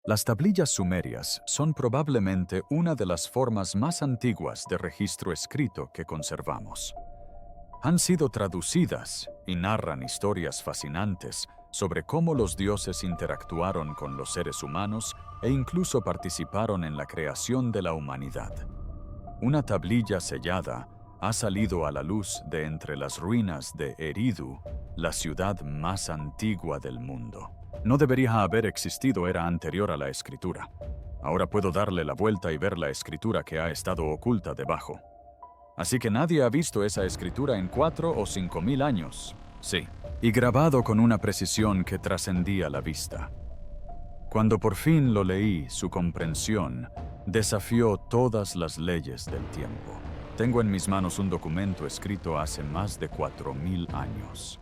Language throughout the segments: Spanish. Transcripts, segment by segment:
Las tablillas sumerias son probablemente una de las formas más antiguas de registro escrito que conservamos. Han sido traducidas y narran historias fascinantes sobre cómo los dioses interactuaron con los seres humanos e incluso participaron en la creación de la humanidad. Una tablilla sellada ha salido a la luz de entre las ruinas de Eridu, la ciudad más antigua del mundo. No debería haber existido, era anterior a la escritura. Ahora puedo darle la vuelta y ver la escritura que ha estado oculta debajo. Así que nadie ha visto esa escritura en 4 o 5 mil años. Sí, y grabado con una precisión que trascendía la vista. Cuando por fin lo leí, su comprensión desafió todas las leyes del tiempo. Tengo en mis manos un documento escrito hace más de 4000 años.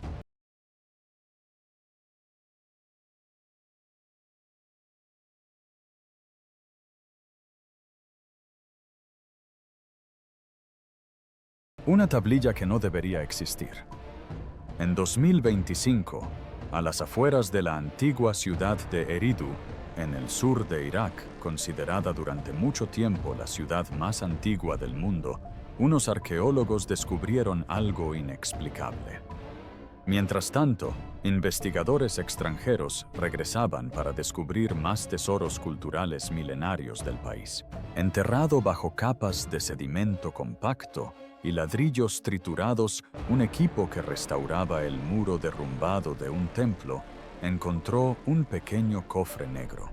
Una tablilla que no debería existir. En 2025, a las afueras de la antigua ciudad de Eridu, en el sur de Irak, considerada durante mucho tiempo la ciudad más antigua del mundo, unos arqueólogos descubrieron algo inexplicable. Mientras tanto, investigadores extranjeros regresaban para descubrir más tesoros culturales milenarios del país. Enterrado bajo capas de sedimento compacto y ladrillos triturados, un equipo que restauraba el muro derrumbado de un templo encontró un pequeño cofre negro.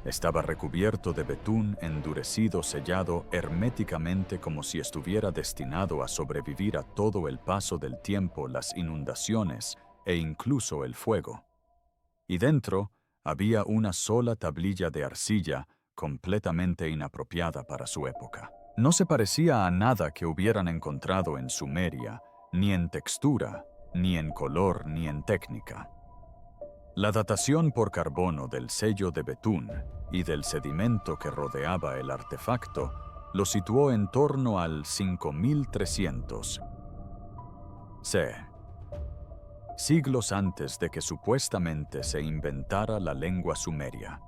Estaba recubierto de betún endurecido, sellado herméticamente como si estuviera destinado a sobrevivir a todo el paso del tiempo, las inundaciones e incluso el fuego. Y dentro había una sola tablilla de arcilla completamente inapropiada para su época. No se parecía a nada que hubieran encontrado en Sumeria, ni en textura, ni en color, ni en técnica. La datación por carbono del sello de betún y del sedimento que rodeaba el artefacto lo situó en torno al 5300 c, siglos antes de que supuestamente se inventara la lengua sumeria.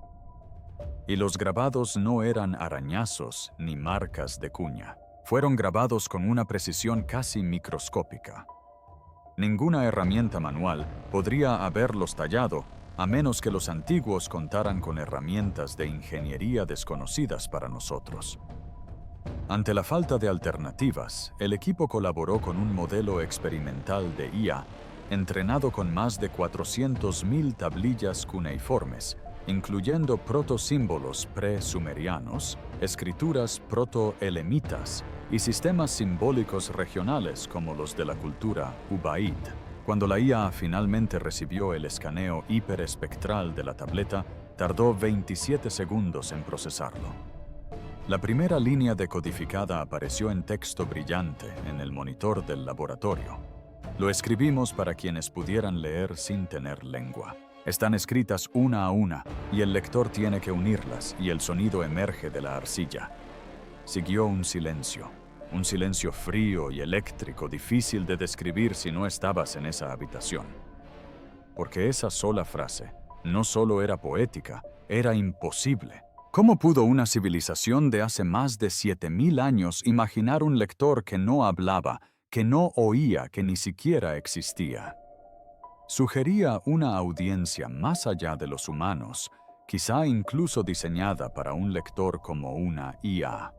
Y los grabados no eran arañazos ni marcas de cuña. Fueron grabados con una precisión casi microscópica. Ninguna herramienta manual podría haberlos tallado, a menos que los antiguos contaran con herramientas de ingeniería desconocidas para nosotros. Ante la falta de alternativas, el equipo colaboró con un modelo experimental de IA, entrenado con más de 400.000 tablillas cuneiformes, incluyendo protosímbolos pre-sumerianos, escrituras proto-elemitas y sistemas simbólicos regionales como los de la cultura Ubaid. Cuando la IA finalmente recibió el escaneo hiperespectral de la tableta, tardó 27 segundos en procesarlo. La primera línea decodificada apareció en texto brillante en el monitor del laboratorio. Lo escribimos para quienes pudieran leer sin tener lengua. Están escritas una a una, y el lector tiene que unirlas, y el sonido emerge de la arcilla. Siguió un silencio frío y eléctrico, difícil de describir si no estabas en esa habitación. Porque esa sola frase no solo era poética, era imposible. ¿Cómo pudo una civilización de hace más de 7000 años imaginar un lector que no hablaba, que no oía, que ni siquiera existía? Sugería una audiencia más allá de los humanos, quizá incluso diseñada para un lector como una IA.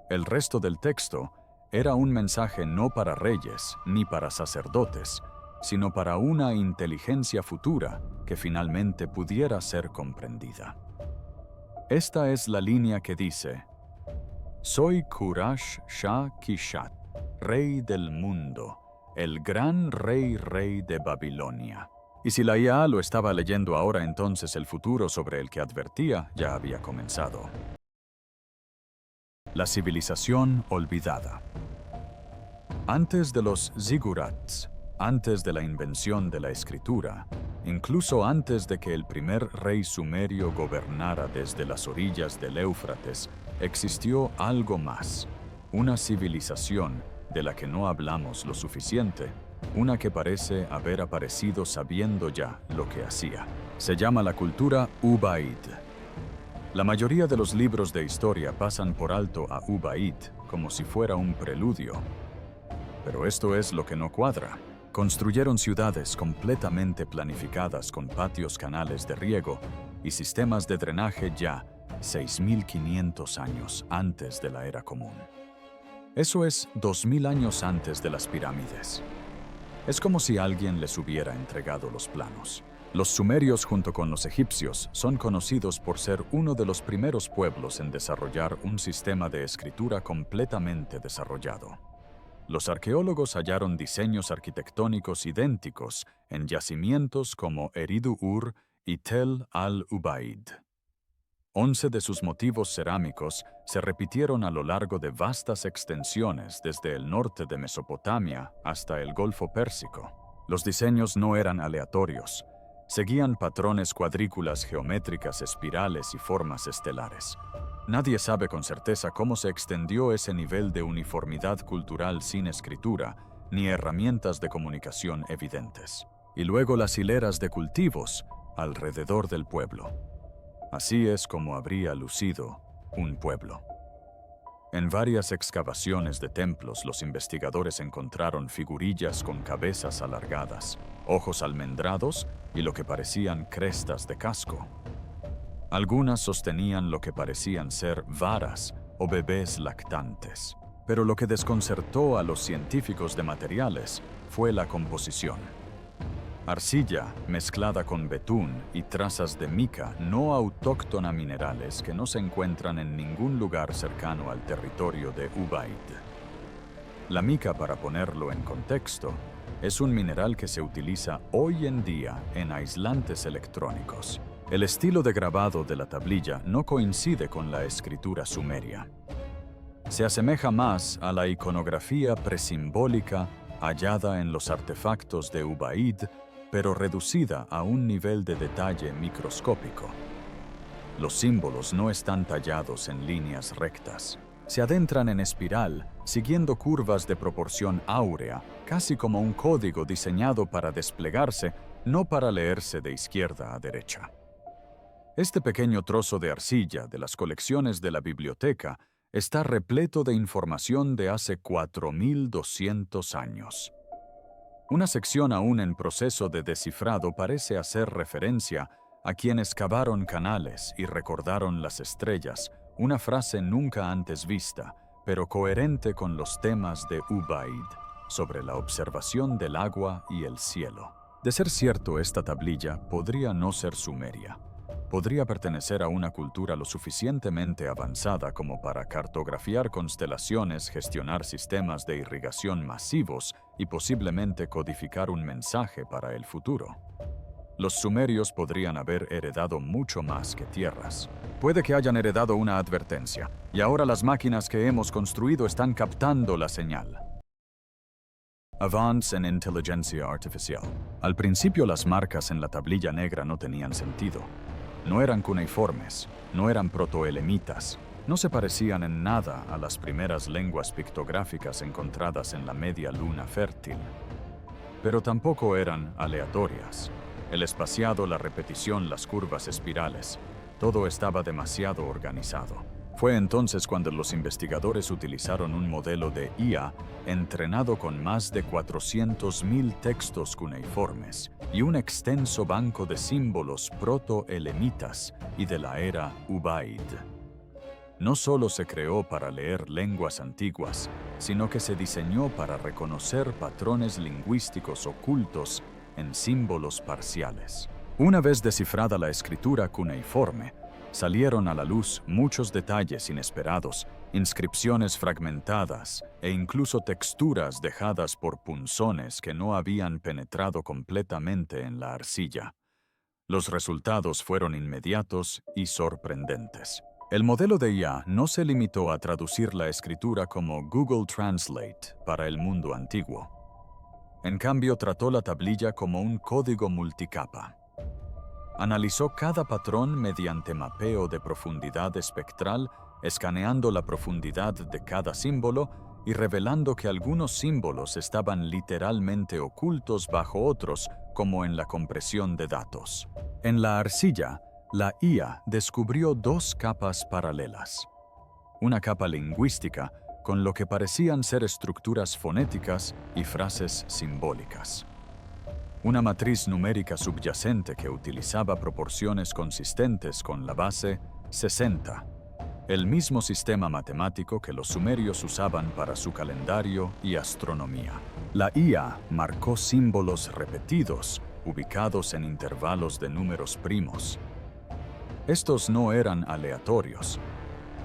El resto del texto era un mensaje no para reyes ni para sacerdotes, sino para una inteligencia futura que finalmente pudiera ser comprendida. Esta es la línea que dice: Soy Kurash Shah Kishat, rey del mundo, el gran rey de Babilonia. Y si la IA lo estaba leyendo ahora, entonces el futuro sobre el que advertía ya había comenzado. La civilización olvidada. Antes de los zigurats, antes de la invención de la escritura, incluso antes de que el primer rey sumerio gobernara desde las orillas del Éufrates, existió algo más, una civilización de la que no hablamos lo suficiente, una que parece haber aparecido sabiendo ya lo que hacía. Se llama la cultura Ubaid. La mayoría de los libros de historia pasan por alto a Ubaid como si fuera un preludio. Pero esto es lo que no cuadra. Construyeron ciudades completamente planificadas con patios, canales de riego y sistemas de drenaje ya 6.500 años antes de la era común. Eso es 2.000 años antes de las pirámides. Es como si alguien les hubiera entregado los planos. Los sumerios, junto con los egipcios, son conocidos por ser uno de los primeros pueblos en desarrollar un sistema de escritura completamente desarrollado. Los arqueólogos hallaron diseños arquitectónicos idénticos en yacimientos como Eridu-Ur y Tel al-Ubaid. 11 de sus motivos cerámicos se repitieron a lo largo de vastas extensiones desde el norte de Mesopotamia hasta el Golfo Pérsico. Los diseños no eran aleatorios. Seguían patrones, cuadrículas geométricas, espirales y formas estelares. Nadie sabe con certeza cómo se extendió ese nivel de uniformidad cultural sin escritura, ni herramientas de comunicación evidentes. Y luego las hileras de cultivos alrededor del pueblo. Así es como habría lucido un pueblo. En varias excavaciones de templos, los investigadores encontraron figurillas con cabezas alargadas, ojos almendrados y lo que parecían crestas de casco. Algunas sostenían lo que parecían ser varas o bebés lactantes. Pero lo que desconcertó a los científicos de materiales fue la composición. Arcilla mezclada con betún y trazas de mica no autóctona, minerales que no se encuentran en ningún lugar cercano al territorio de Ubaid. La mica, para ponerlo en contexto, es un mineral que se utiliza hoy en día en aislantes electrónicos. El estilo de grabado de la tablilla no coincide con la escritura sumeria. Se asemeja más a la iconografía presimbólica hallada en los artefactos de Ubaid, pero reducida a un nivel de detalle microscópico. Los símbolos no están tallados en líneas rectas. Se adentran en espiral, siguiendo curvas de proporción áurea, casi como un código diseñado para desplegarse, no para leerse de izquierda a derecha. Este pequeño trozo de arcilla de las colecciones de la biblioteca está repleto de información de hace 4.200 años. Una sección aún en proceso de descifrado parece hacer referencia a quienes cavaron canales y recordaron las estrellas, una frase nunca antes vista, pero coherente con los temas de Ubaid sobre la observación del agua y el cielo. De ser cierto, esta tablilla podría no ser sumeria. Podría pertenecer a una cultura lo suficientemente avanzada como para cartografiar constelaciones, gestionar sistemas de irrigación masivos y posiblemente codificar un mensaje para el futuro. Los sumerios podrían haber heredado mucho más que tierras. Puede que hayan heredado una advertencia, y ahora las máquinas que hemos construido están captando la señal. Avance en inteligencia artificial. Al principio, las marcas en la tablilla negra no tenían sentido. No eran cuneiformes, no eran protoelemitas, no se parecían en nada a las primeras lenguas pictográficas encontradas en la media luna fértil. Pero tampoco eran aleatorias. El espaciado, la repetición, las curvas espirales, todo estaba demasiado organizado. Fue entonces cuando los investigadores utilizaron un modelo de IA entrenado con más de 400.000 textos cuneiformes y un extenso banco de símbolos protoelemitas y de la era Ubaid. No solo se creó para leer lenguas antiguas, sino que se diseñó para reconocer patrones lingüísticos ocultos en símbolos parciales. Una vez descifrada la escritura cuneiforme, salieron a la luz muchos detalles inesperados, inscripciones fragmentadas e incluso texturas dejadas por punzones que no habían penetrado completamente en la arcilla. Los resultados fueron inmediatos y sorprendentes. El modelo de IA no se limitó a traducir la escritura como Google Translate para el mundo antiguo. En cambio, trató la tablilla como un código multicapa. Analizó cada patrón mediante mapeo de profundidad espectral, escaneando la profundidad de cada símbolo y revelando que algunos símbolos estaban literalmente ocultos bajo otros, como en la compresión de datos. En la arcilla, la IA descubrió dos capas paralelas. Una capa lingüística, con lo que parecían ser estructuras fonéticas y frases simbólicas. Una matriz numérica subyacente que utilizaba proporciones consistentes con la base 60, el mismo sistema matemático que los sumerios usaban para su calendario y astronomía. La IA marcó símbolos repetidos, ubicados en intervalos de números primos. Estos no eran aleatorios.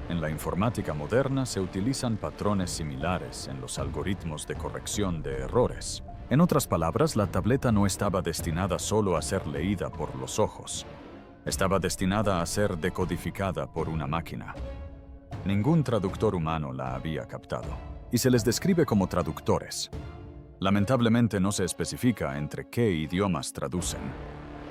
En la informática moderna se utilizan patrones similares en los algoritmos de corrección de errores. En otras palabras, la tableta no estaba destinada solo a ser leída por los ojos. Estaba destinada a ser decodificada por una máquina. Ningún traductor humano la había captado, y se les describe como traductores. Lamentablemente no se especifica entre qué idiomas traducen.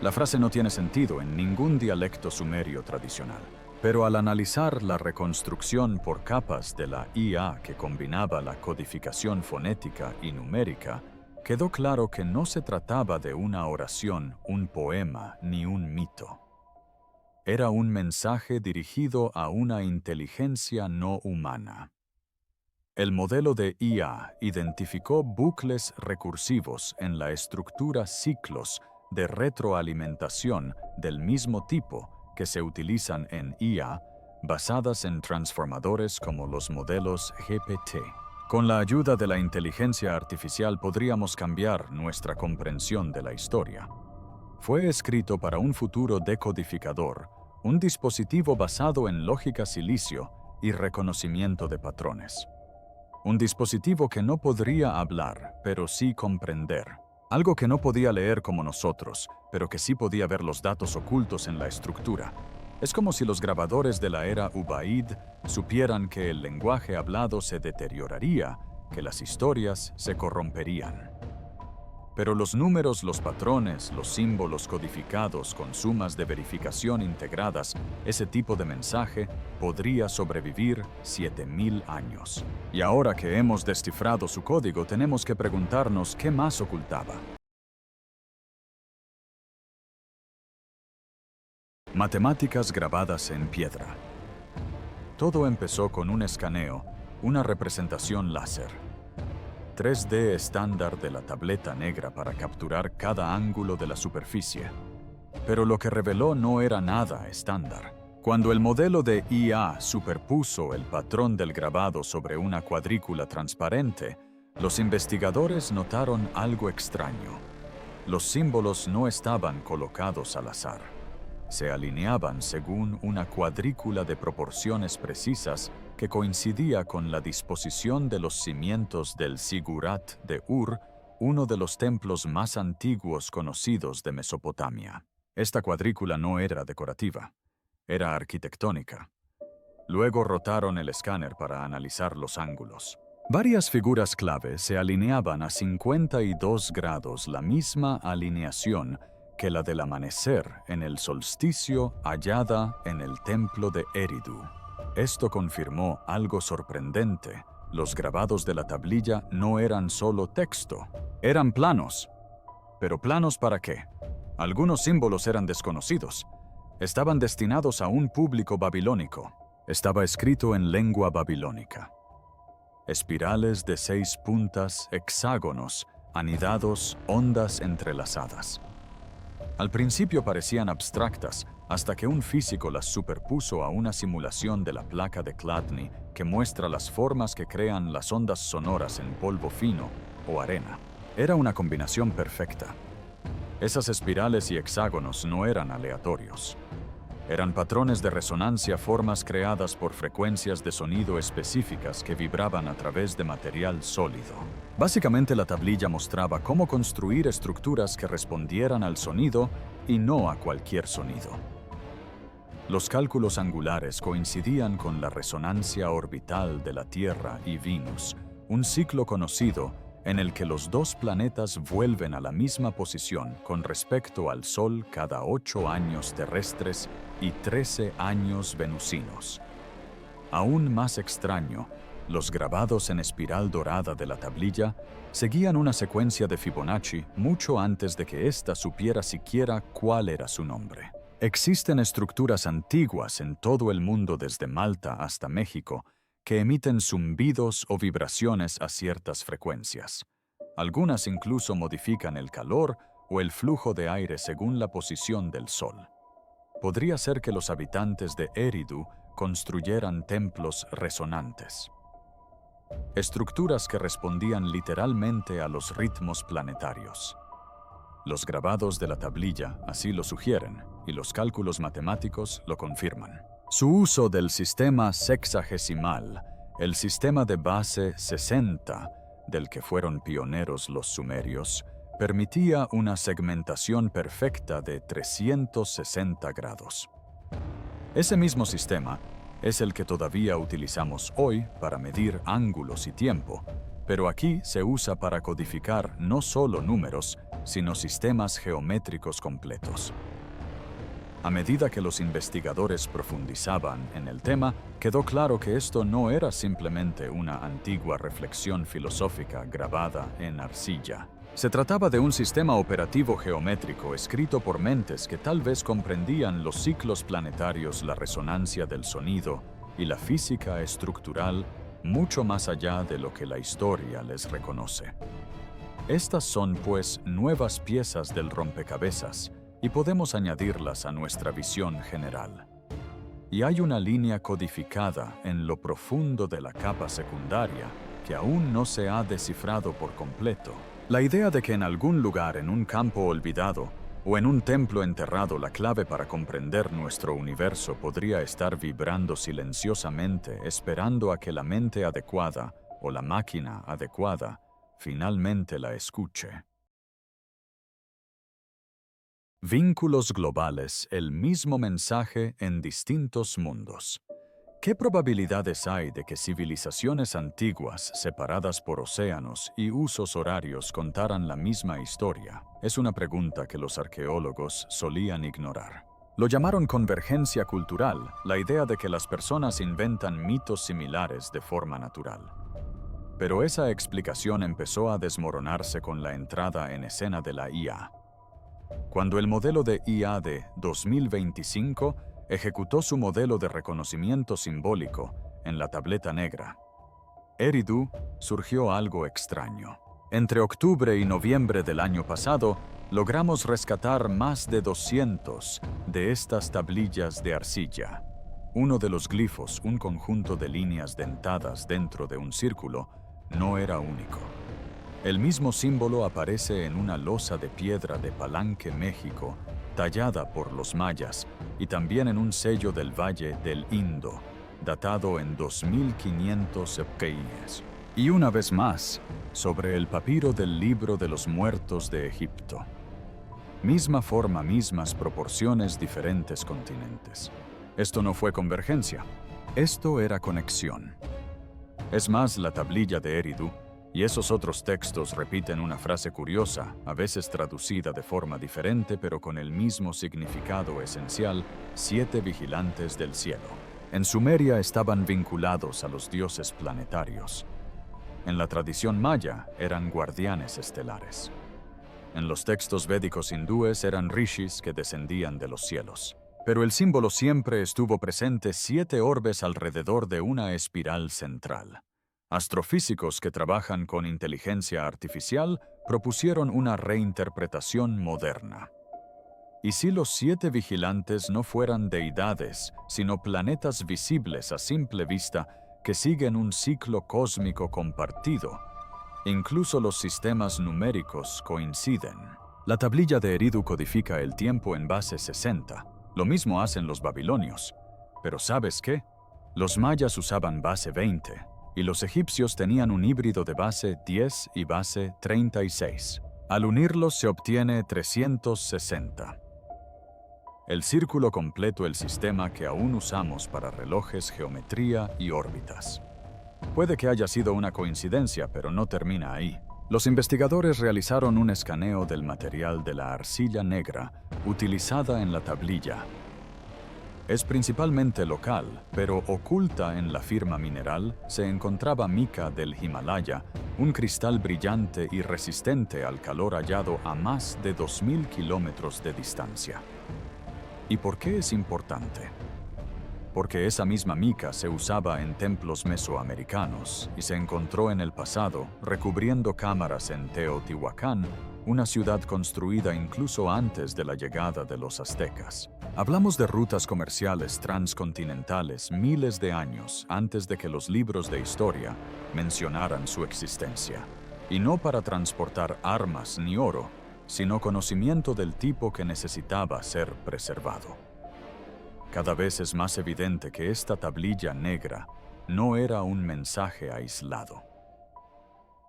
La frase no tiene sentido en ningún dialecto sumerio tradicional. Pero al analizar la reconstrucción por capas de la IA que combinaba la codificación fonética y numérica, quedó claro que no se trataba de una oración, un poema ni un mito. Era un mensaje dirigido a una inteligencia no humana. El modelo de IA identificó bucles recursivos en la estructura ciclos de retroalimentación del mismo tipo que se utilizan en IA, basadas en transformadores como los modelos GPT. Con la ayuda de la inteligencia artificial podríamos cambiar nuestra comprensión de la historia. Fue escrito para un futuro decodificador, un dispositivo basado en lógica silicio y reconocimiento de patrones. Un dispositivo que no podría hablar, pero sí comprender. Algo que no podía leer como nosotros, pero que sí podía ver los datos ocultos en la estructura. Es como si los grabadores de la era Ubaid supieran que el lenguaje hablado se deterioraría, que las historias se corromperían. Pero los números, los patrones, los símbolos codificados con sumas de verificación integradas, ese tipo de mensaje podría sobrevivir 7000 años. Y ahora que hemos descifrado su código, tenemos que preguntarnos qué más ocultaba. Matemáticas grabadas en piedra. Todo empezó con un escaneo, una representación láser. 3D estándar de la tableta negra para capturar cada ángulo de la superficie. Pero lo que reveló no era nada estándar. Cuando el modelo de IA superpuso el patrón del grabado sobre una cuadrícula transparente, los investigadores notaron algo extraño. Los símbolos no estaban colocados al azar. Se alineaban según una cuadrícula de proporciones precisas que coincidía con la disposición de los cimientos del Zigurat de Ur, uno de los templos más antiguos conocidos de Mesopotamia. Esta cuadrícula no era decorativa, era arquitectónica. Luego rotaron el escáner para analizar los ángulos. Varias figuras clave se alineaban a 52 grados, la misma alineación que la del amanecer en el solsticio hallada en el templo de Eridu. Esto confirmó algo sorprendente. Los grabados de la tablilla no eran solo texto, eran planos. ¿Pero planos para qué? Algunos símbolos eran desconocidos. Estaban destinados a un público babilónico. Estaba escrito en lengua babilónica. Espirales de 6 puntas, hexágonos, anidados, ondas entrelazadas. Al principio parecían abstractas, hasta que un físico las superpuso a una simulación de la placa de Chladni que muestra las formas que crean las ondas sonoras en polvo fino o arena. Era una combinación perfecta. Esas espirales y hexágonos no eran aleatorios. Eran patrones de resonancia, formas creadas por frecuencias de sonido específicas que vibraban a través de material sólido. Básicamente, la tablilla mostraba cómo construir estructuras que respondieran al sonido y no a cualquier sonido. Los cálculos angulares coincidían con la resonancia orbital de la Tierra y Venus, un ciclo conocido en el que los dos planetas vuelven a la misma posición con respecto al Sol cada 8 años terrestres y 13 años venusinos. Aún más extraño, Los grabados en espiral dorada de la tablilla seguían una secuencia de Fibonacci mucho antes de que ésta supiera siquiera cuál era su nombre. Existen estructuras antiguas en todo el mundo desde Malta hasta México que emiten zumbidos o vibraciones a ciertas frecuencias. Algunas incluso modifican el calor o el flujo de aire según la posición del Sol. Podría ser que los habitantes de Eridu construyeran templos resonantes. Estructuras que respondían literalmente a los ritmos planetarios. Los grabados de la tablilla así lo sugieren, y los cálculos matemáticos lo confirman. Su uso del sistema sexagesimal, el sistema de base 60, del que fueron pioneros los sumerios, permitía una segmentación perfecta de 360 grados. Ese mismo sistema es el que todavía utilizamos hoy para medir ángulos y tiempo, pero aquí se usa para codificar no solo números, sino sistemas geométricos completos. A medida que los investigadores profundizaban en el tema, quedó claro que esto no era simplemente una antigua reflexión filosófica grabada en arcilla. Se trataba de un sistema operativo geométrico escrito por mentes que tal vez comprendían los ciclos planetarios, la resonancia del sonido y la física estructural mucho más allá de lo que la historia les reconoce. Estas son, pues, nuevas piezas del rompecabezas y podemos añadirlas a nuestra visión general. Y hay una línea codificada en lo profundo de la capa secundaria que aún no se ha descifrado por completo. La idea de que en algún lugar en un campo olvidado o en un templo enterrado la clave para comprender nuestro universo podría estar vibrando silenciosamente esperando a que la mente adecuada o la máquina adecuada finalmente la escuche. Vínculos globales, el mismo mensaje en distintos mundos. ¿Qué probabilidades hay de que civilizaciones antiguas, separadas por océanos y usos horarios, contaran la misma historia? Es una pregunta que los arqueólogos solían ignorar. Lo llamaron convergencia cultural, la idea de que las personas inventan mitos similares de forma natural. Pero esa explicación empezó a desmoronarse con la entrada en escena de la IA. Cuando el modelo de IA de 2025 ejecutó su modelo de reconocimiento simbólico en la tableta negra, Eridu, surgió algo extraño. Entre octubre y noviembre del año pasado, logramos rescatar más de 200 de estas tablillas de arcilla. Uno de los glifos, un conjunto de líneas dentadas dentro de un círculo, no era único. El mismo símbolo aparece en una losa de piedra de Palenque, México, tallada por los mayas, y también en un sello del Valle del Indo, datado en 2500 EPS. Y una vez más, sobre el papiro del Libro de los Muertos de Egipto. Misma forma, mismas proporciones, diferentes continentes. Esto no fue convergencia, esto era conexión. Es más, la tablilla de Eridu y esos otros textos repiten una frase curiosa, a veces traducida de forma diferente pero con el mismo significado esencial: 7 vigilantes del cielo. En Sumeria estaban vinculados a los dioses planetarios. En la tradición maya eran guardianes estelares. En los textos védicos hindúes eran rishis que descendían de los cielos. Pero el símbolo siempre estuvo presente: 7 orbes alrededor de una espiral central. Astrofísicos que trabajan con inteligencia artificial propusieron una reinterpretación moderna. ¿Y si los 7 vigilantes no fueran deidades, sino planetas visibles a simple vista que siguen un ciclo cósmico compartido? Incluso los sistemas numéricos coinciden. La tablilla de Eridu codifica el tiempo en base 60. Lo mismo hacen los babilonios. Pero ¿sabes qué? Los mayas usaban base 20. Y los egipcios tenían un híbrido de base 10 y base 36. Al unirlos se obtiene 360. El círculo completo, el sistema que aún usamos para relojes, geometría y órbitas. Puede que haya sido una coincidencia, pero no termina ahí. Los investigadores realizaron un escaneo del material de la arcilla negra utilizada en la tablilla. Es principalmente local, pero oculta en la firma mineral se encontraba mica del Himalaya, un cristal brillante y resistente al calor hallado a más de 2000 kilómetros de distancia. ¿Y por qué es importante? Porque esa misma mica se usaba en templos mesoamericanos y se encontró en el pasado recubriendo cámaras en Teotihuacán, una ciudad construida incluso antes de la llegada de los aztecas. Hablamos de rutas comerciales transcontinentales miles de años antes de que los libros de historia mencionaran su existencia. Y no para transportar armas ni oro, sino conocimiento del tipo que necesitaba ser preservado. Cada vez es más evidente que esta tablilla negra no era un mensaje aislado.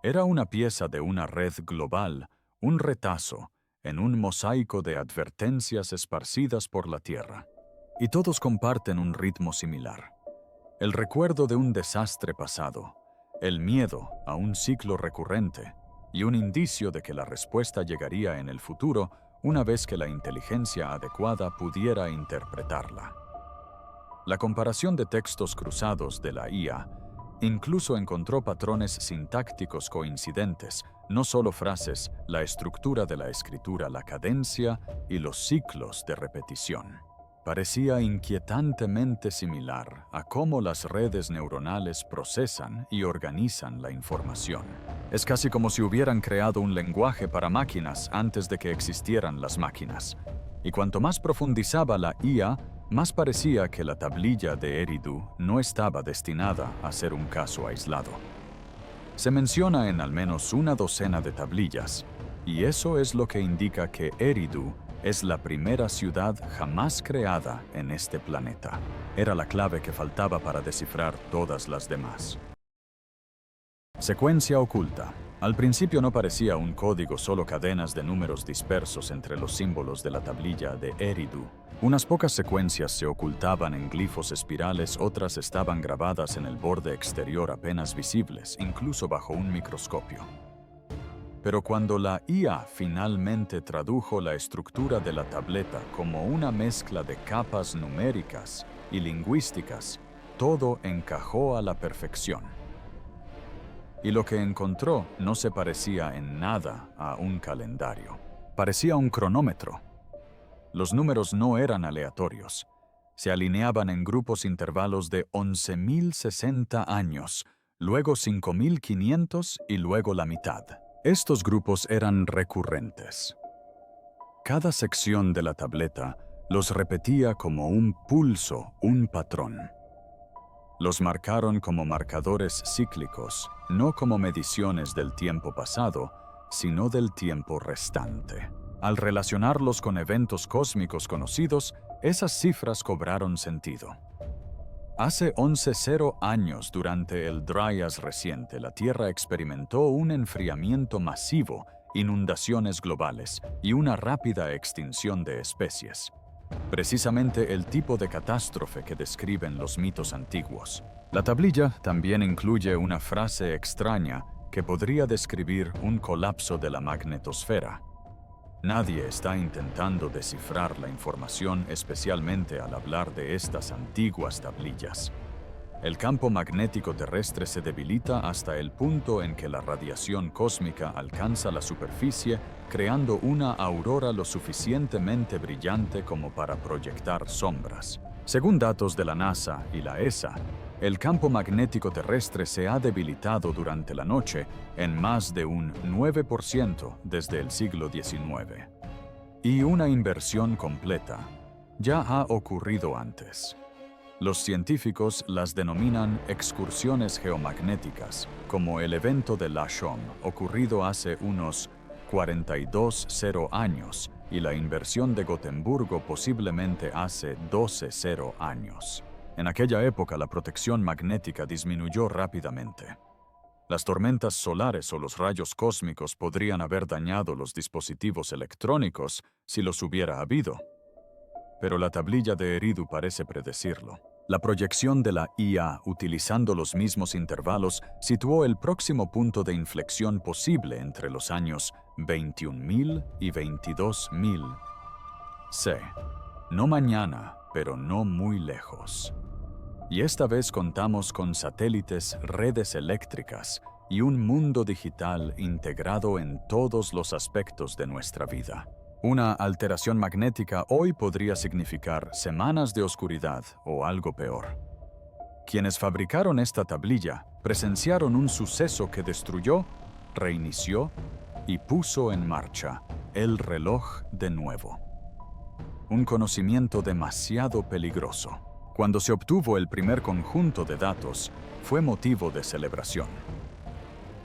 Era una pieza de una red global, un retazo en un mosaico de advertencias esparcidas por la Tierra. Y todos comparten un ritmo similar. El recuerdo de un desastre pasado, el miedo a un ciclo recurrente y un indicio de que la respuesta llegaría en el futuro una vez que la inteligencia adecuada pudiera interpretarla. La comparación de textos cruzados de la IA incluso encontró patrones sintácticos coincidentes, no solo frases, la estructura de la escritura, la cadencia y los ciclos de repetición. Parecía inquietantemente similar a cómo las redes neuronales procesan y organizan la información. Es casi como si hubieran creado un lenguaje para máquinas antes de que existieran las máquinas. Y cuanto más profundizaba la IA, más parecía que la tablilla de Eridu no estaba destinada a ser un caso aislado. Se menciona en al menos una docena de tablillas, y eso es lo que indica que Eridu es la primera ciudad jamás creada en este planeta. Era la clave que faltaba para descifrar todas las demás. Secuencia oculta. Al principio no parecía un código, solo cadenas de números dispersos entre los símbolos de la tablilla de Eridu. Unas pocas secuencias se ocultaban en glifos espirales, otras estaban grabadas en el borde exterior apenas visibles, incluso bajo un microscopio. Pero cuando la IA finalmente tradujo la estructura de la tableta como una mezcla de capas numéricas y lingüísticas, todo encajó a la perfección. Y lo que encontró no se parecía en nada a un calendario. Parecía un cronómetro. Los números no eran aleatorios. Se alineaban en grupos intervalos de 11.060 años, luego 5.500 y luego la mitad. Estos grupos eran recurrentes. Cada sección de la tableta los repetía como un pulso, un patrón. Los marcaron como marcadores cíclicos, no como mediciones del tiempo pasado, sino del tiempo restante. Al relacionarlos con eventos cósmicos conocidos, esas cifras cobraron sentido. Hace 11,0 años, durante el Dryas reciente, la Tierra experimentó un enfriamiento masivo, inundaciones globales y una rápida extinción de especies. Precisamente el tipo de catástrofe que describen los mitos antiguos. La tablilla también incluye una frase extraña que podría describir un colapso de la magnetosfera. Nadie está intentando descifrar la información, especialmente al hablar de estas antiguas tablillas. El campo magnético terrestre se debilita hasta el punto en que la radiación cósmica alcanza la superficie, creando una aurora lo suficientemente brillante como para proyectar sombras. Según datos de la NASA y la ESA, el campo magnético terrestre se ha debilitado durante la noche en más de un 9% desde el siglo XIX. Y una inversión completa ya ha ocurrido antes. Los científicos las denominan excursiones geomagnéticas, como el evento de Lashon, ocurrido hace unos 42,0 años, y la inversión de Gotemburgo posiblemente hace 12,0 años. En aquella época la protección magnética disminuyó rápidamente. Las tormentas solares o los rayos cósmicos podrían haber dañado los dispositivos electrónicos si los hubiera habido. Pero la tablilla de Eridu parece predecirlo. La proyección de la IA, utilizando los mismos intervalos, situó el próximo punto de inflexión posible entre los años 21.000 y 22.000. No mañana, pero no muy lejos. Y esta vez contamos con satélites, redes eléctricas y un mundo digital integrado en todos los aspectos de nuestra vida. Una alteración magnética hoy podría significar semanas de oscuridad o algo peor. Quienes fabricaron esta tablilla presenciaron un suceso que destruyó, reinició y puso en marcha el reloj de nuevo. Un conocimiento demasiado peligroso. Cuando se obtuvo el primer conjunto de datos, fue motivo de celebración.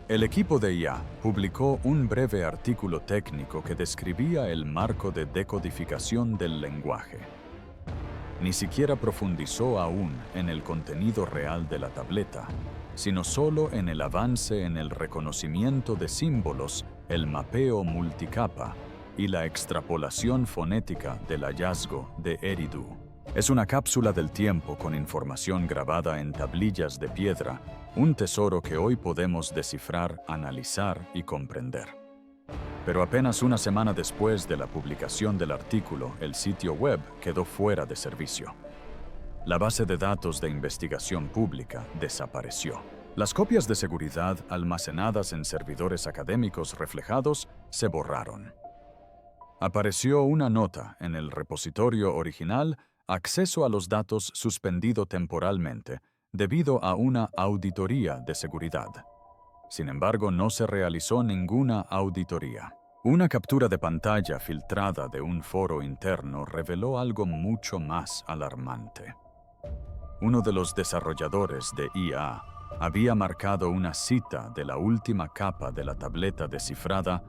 El equipo de IA publicó un breve artículo técnico que describía el marco de decodificación del lenguaje. Ni siquiera profundizó aún en el contenido real de la tableta, sino solo en el avance en el reconocimiento de símbolos, el mapeo multicapa y la extrapolación fonética del hallazgo de Eridu. Es una cápsula del tiempo con información grabada en tablillas de piedra, un tesoro que hoy podemos descifrar, analizar y comprender. Pero apenas una semana después de la publicación del artículo, el sitio web quedó fuera de servicio. La base de datos de investigación pública desapareció. Las copias de seguridad almacenadas en servidores académicos reflejados se borraron. Apareció una nota en el repositorio original: acceso a los datos suspendido temporalmente debido a una auditoría de seguridad. Sin embargo, no se realizó ninguna auditoría. Una captura de pantalla filtrada de un foro interno reveló algo mucho más alarmante. Uno de los desarrolladores de IA había marcado una cita de la última capa de la tableta descifrada: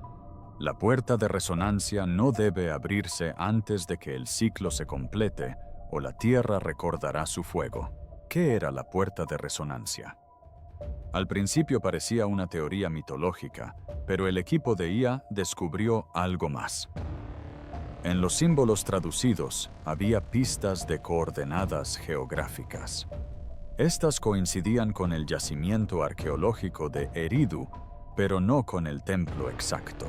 la puerta de resonancia no debe abrirse antes de que el ciclo se complete o la Tierra recordará su fuego. ¿Qué era la puerta de resonancia? Al principio parecía una teoría mitológica, pero el equipo de IA descubrió algo más. En los símbolos traducidos había pistas de coordenadas geográficas. Estas coincidían con el yacimiento arqueológico de Eridu, pero no con el templo exacto.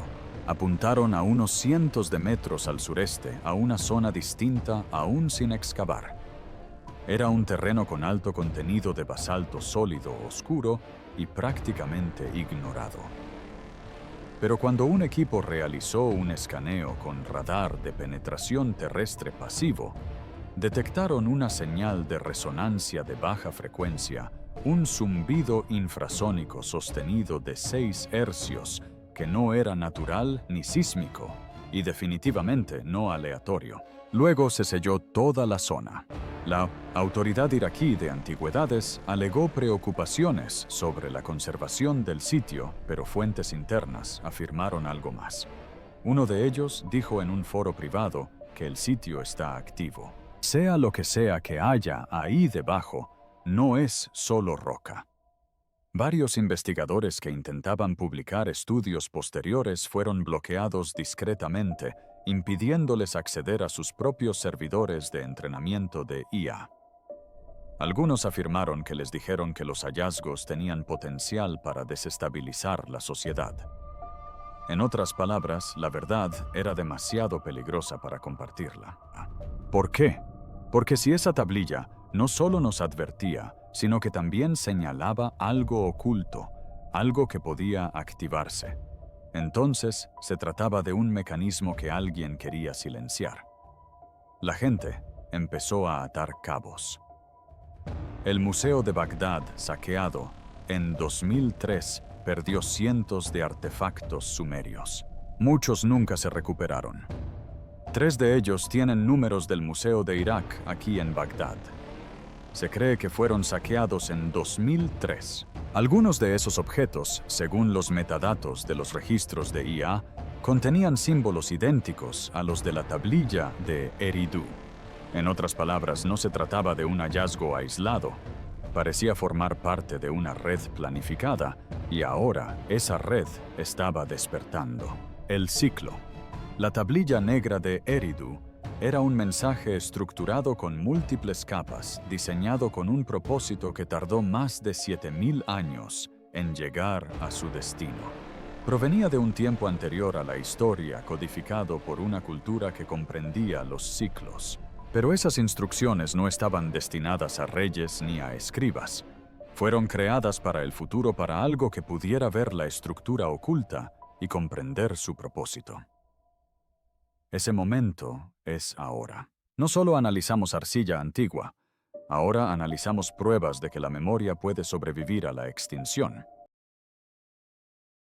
Apuntaron a unos cientos de metros al sureste, a una zona distinta aún sin excavar. Era un terreno con alto contenido de basalto sólido oscuro y prácticamente ignorado. Pero cuando un equipo realizó un escaneo con radar de penetración terrestre pasivo, detectaron una señal de resonancia de baja frecuencia, un zumbido infrasónico sostenido de 6 hercios que no era natural ni sísmico, y definitivamente no aleatorio. Luego se selló toda la zona. La autoridad iraquí de antigüedades alegó preocupaciones sobre la conservación del sitio, pero fuentes internas afirmaron algo más. Uno de ellos dijo en un foro privado que el sitio está activo. Sea lo que sea que haya ahí debajo, no es solo roca. Varios investigadores que intentaban publicar estudios posteriores fueron bloqueados discretamente, impidiéndoles acceder a sus propios servidores de entrenamiento de IA. Algunos afirmaron que les dijeron que los hallazgos tenían potencial para desestabilizar la sociedad. En otras palabras, la verdad era demasiado peligrosa para compartirla. ¿Por qué? Porque si esa tablilla no solo nos advertía, sino que también señalaba algo oculto, algo que podía activarse. Entonces, se trataba de un mecanismo que alguien quería silenciar. La gente empezó a atar cabos. El Museo de Bagdad, saqueado en 2003, perdió cientos de artefactos sumerios. Muchos nunca se recuperaron. 3 de ellos tienen números del Museo de Irak aquí en Bagdad. Se cree que fueron saqueados en 2003. Algunos de esos objetos, según los metadatos de los registros de IA, contenían símbolos idénticos a los de la tablilla de Eridu. En otras palabras, no se trataba de un hallazgo aislado. Parecía formar parte de una red planificada, y ahora esa red estaba despertando. El ciclo. La tablilla negra de Eridu era un mensaje estructurado con múltiples capas, diseñado con un propósito que tardó más de 7000 años en llegar a su destino. Provenía de un tiempo anterior a la historia, codificado por una cultura que comprendía los ciclos. Pero esas instrucciones no estaban destinadas a reyes ni a escribas. Fueron creadas para el futuro, para algo que pudiera ver la estructura oculta y comprender su propósito. Ese momento es ahora. No solo analizamos arcilla antigua, ahora analizamos pruebas de que la memoria puede sobrevivir a la extinción.